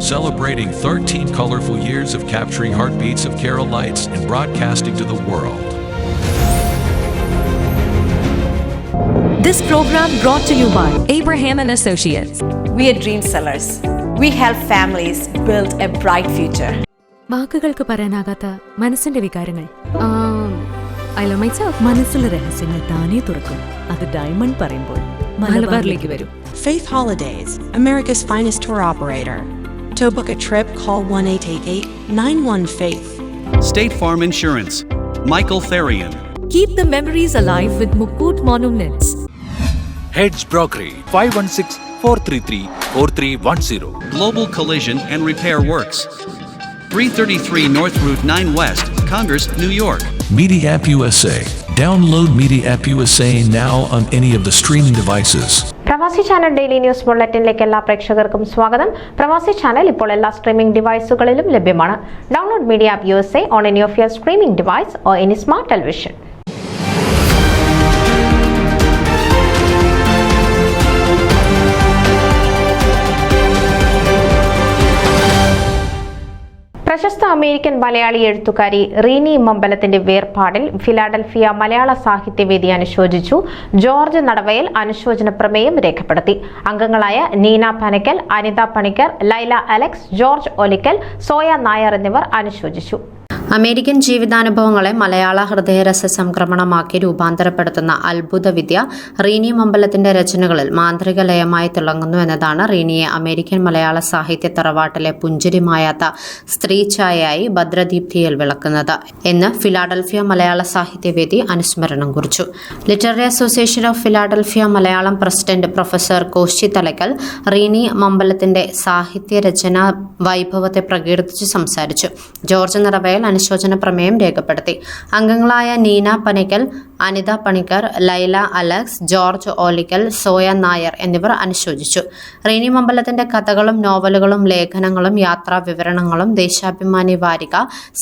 celebrating 13 colorful years of capturing heartbeats of Keralites and broadcasting to the world. This program brought to you by Abraham and Associates. We are dream sellers. We help families build a bright future. വാക്കുകൾക്ക് പറയാനാകാത്ത മനസ്സിന്റെ വികാരങ്ങൾ. I love myself. മനസ്സിലെ രഹസ്യങ്ങൾ താനേ തുറക്കും. അത് diamond പറയുമ്പോൾ മലബാറിലേക്ക് വരും. Faith Holidays, America's finest tour operator. To book a trip, call 1-888-91-FAITH. State Farm Insurance, Michael Therian. Keep the memories alive with Mukut Monuments. Heads Brokery 516-433-4310. Global Collision and Repair Works, 333 North Route 9 West, Congress, New York. Media App USA. Download Media App USA now on any of the streaming devices. പ്രവാസി channel daily news ബുള്ളറ്റിനിലേക്ക് എല്ലാ പ്രേക്ഷകർക്കും സ്വാഗതം. പ്രവാസി channel ഇപ്പോൾ എല്ലാ streaming ഡിവൈസുകളിലും ലഭ്യമാണ്. Download media app USA on any of your streaming device or any smart television. പ്രശസ്ത American Malayali എഴുത്തുകാരി റീനി മമ്പലത്തിന്റെ വേർപാടിൽ ഫിലാഡൽഫിയ മലയാള സാഹിത്യവേദി അനുശോചിച്ചു. ജോർജ് നടവയൽ അനുശോചന പ്രമേയം രേഖപ്പെടുത്തി. അംഗങ്ങളായ നീന പനക്കൽ, അനിത പണിക്കർ, ലൈല അലക്സ്, ജോർജ് ഒലിക്കൽ, സോയ നായർ എന്നിവർ അനുശോചിച്ചു. അമേരിക്കൻ ജീവിതാനുഭവങ്ങളെ മലയാള ഹൃദയരസ സംക്രമണമാക്കി രൂപാന്തരപ്പെടുത്തുന്ന അത്ഭുത വിദ്യ റീനി മമ്പലത്തിന്റെ രചനകളിൽ മാന്ത്രിക ലയമായി തിളങ്ങുന്നു എന്നതാണ് റീനിയെ അമേരിക്കൻ മലയാള സാഹിത്യ തറവാട്ടിലെ പുഞ്ചിരിമായാത്ത സ്ത്രീ ഛായയായി ഭദ്രദീപ്തിയിൽ വിളക്കുന്നത് എന്ന് ഫിലാഡൽഫിയ മലയാള സാഹിത്യവേദി അനുസ്മരണം കുറിച്ചു. Literary association of Philadelphia Malayalam president professor Koshy Thalakkal Reeni മമ്പലത്തിന്റെ സാഹിത്യ രചനാ വൈഭവത്തെ പ്രകീർത്തിച്ച് സംസാരിച്ചു. ജോർജ് നിറവയൽ അനുശോചന പ്രമേയം രേഖപ്പെടുത്തി. അംഗങ്ങളായ നീന പനിക്കൽ, അനിത പണിക്കർ, ലൈല അലക്സ്, ജോർജ് ഓലിക്കൽ, സോയ നായർ എന്നിവർ അനുശോചിച്ചു. റീനി മമ്പലത്തിന്റെ കഥകളും നോവലുകളും ലേഖനങ്ങളും യാത്രാ വിവരണങ്ങളും ദേശാഭിമാനി വാരിക,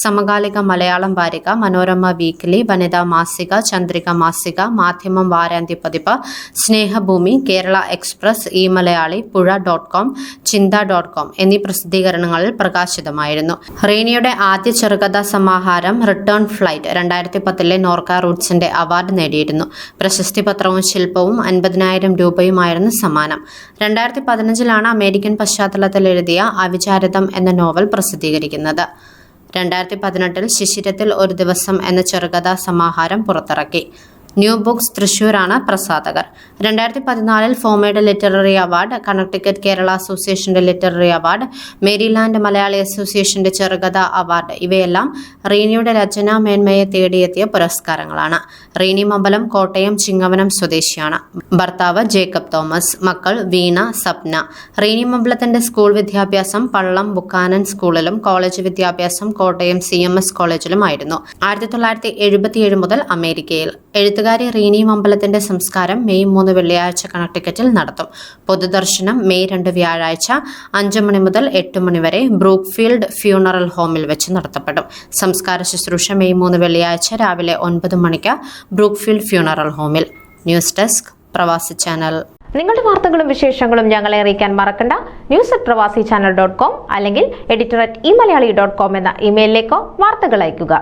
സമകാലിക മലയാളം വാരിക, മനോരമ വീക്ക്ലി, വനിതാ മാസിക, ചന്ദ്രിക മാസിക, മാധ്യമം വാരാന്ത്യ പതിപ്പ്, സ്നേഹഭൂമി, കേരള എക്സ്പ്രസ്, ഇ മലയാളി, പുഴ.com, ചിന്ത.com എന്നീ പ്രസിദ്ധീകരണങ്ങളിൽ പ്രകാശിതമായിരുന്നു. റീനിയുടെ ആദ്യ ചെറുകഥാ സമാഹാരം റിട്ടേൺ ഫ്ലൈറ്റ് 2010 നോർക്ക റൂട്ട്സിന്റെ അവാർഡ് നേടിയിരുന്നു. പ്രശസ്തി പത്രവും ശില്പവും 50,000 രൂപയുമായിരുന്നു സമ്മാനം. 2015 അമേരിക്കൻ പശ്ചാത്തലത്തിൽ എഴുതിയ അവിചാരിതം എന്ന നോവൽ പ്രസിദ്ധീകരിക്കുന്നത്. 2018 ശിശിരത്തിൽ ഒരു ദിവസം എന്ന ചെറുകഥാ സമാഹാരം പുറത്തിറക്കി. ന്യൂ ബുക്സ് തൃശൂരാണ് പ്രസാധകർ. 2014 ഫോമയുടെ ലിറ്റററി അവാർഡ്, കണക്ടിക്കറ്റ് കേരള അസോസിയേഷന്റെ ലിറ്റററി അവാർഡ്, മേരിലാൻഡ് മലയാളി അസോസിയേഷന്റെ ചെറുകഥാ അവാർഡ് ഇവയെല്ലാം റീനിയുടെ രചനാ മേന്മയെ തേടിയെത്തിയ പുരസ്കാരങ്ങളാണ്. റീനി മമ്പലം കോട്ടയം ചിങ്ങവനം സ്വദേശിയാണ്. ഭർത്താവ് ജേക്കബ് തോമസ്, മക്കൾ വീണ, സപ്ന. റീനി മമ്പലത്തിന്റെ സ്കൂൾ വിദ്യാഭ്യാസം പള്ളം ബുക്കാനൻ സ്കൂളിലും കോളേജ് വിദ്യാഭ്യാസം കോട്ടയം CMS കോളേജിലുമായിരുന്നു. 1977 മുതൽ അമേരിക്കയിൽ. എഴുത്തുകാരി റീനി മമ്പലത്തിന്റെ സംസ്കാരം മെയ് 3 വെള്ളിയാഴ്ച കണക്ടിക്കറ്റിൽ നടത്തും. പൊതുദർശനം മെയ് 2 വ്യാഴാഴ്ച 5 മണി മുതൽ 8 മണി വരെ ബ്രൂക്ക്ഫീൽഡ് ഫ്യൂണറൽ ഹോമിൽ വെച്ച് നടത്തപ്പെടും. സംസ്കാര ശുശ്രൂഷ മെയ് 3 വെള്ളിയാഴ്ച രാവിലെ 9 മണിക്ക് ബ്രൂക്ക്ഫീൽഡ് ഫ്യൂണറൽ ഹോമിൽ. ന്യൂസ് ഡെസ്ക് പ്രവാസി ചാനൽ. നിങ്ങളുടെ വാർത്തകളും വിശേഷങ്ങളും ഞങ്ങളെ അറിയിക്കാൻ മറക്കണ്ട. news@pravasichannel.com അല്ലെങ്കിൽ editor@eMalayali.com എന്ന ഇമെയിലിലേക്കോ വാർത്തകൾ അയയ്ക്കുക.